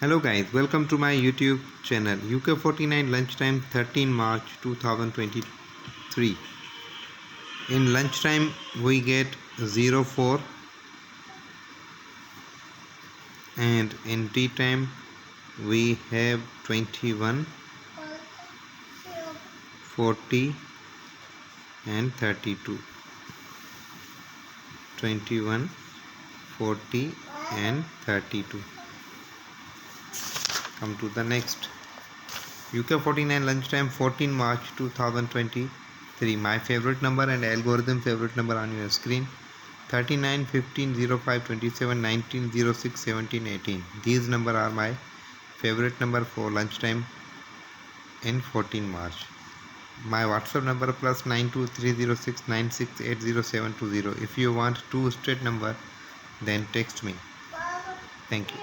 Hello guys, welcome to my YouTube channel Uk49 lunchtime 13 March 2023. In lunchtime we get 04 and in tea time we have 21, 40 and 32. 21, 40 and 32. Come to the next. Uk49 lunchtime 14 March 2023. My favorite number and algorithm favorite number on your screen: 39, 15, 05, 27, 19, 06, 17, 18. These numbers are my favorite number for lunchtime in 14 March. My WhatsApp number +923069680720. If you want two straight number, then text me. Thank you.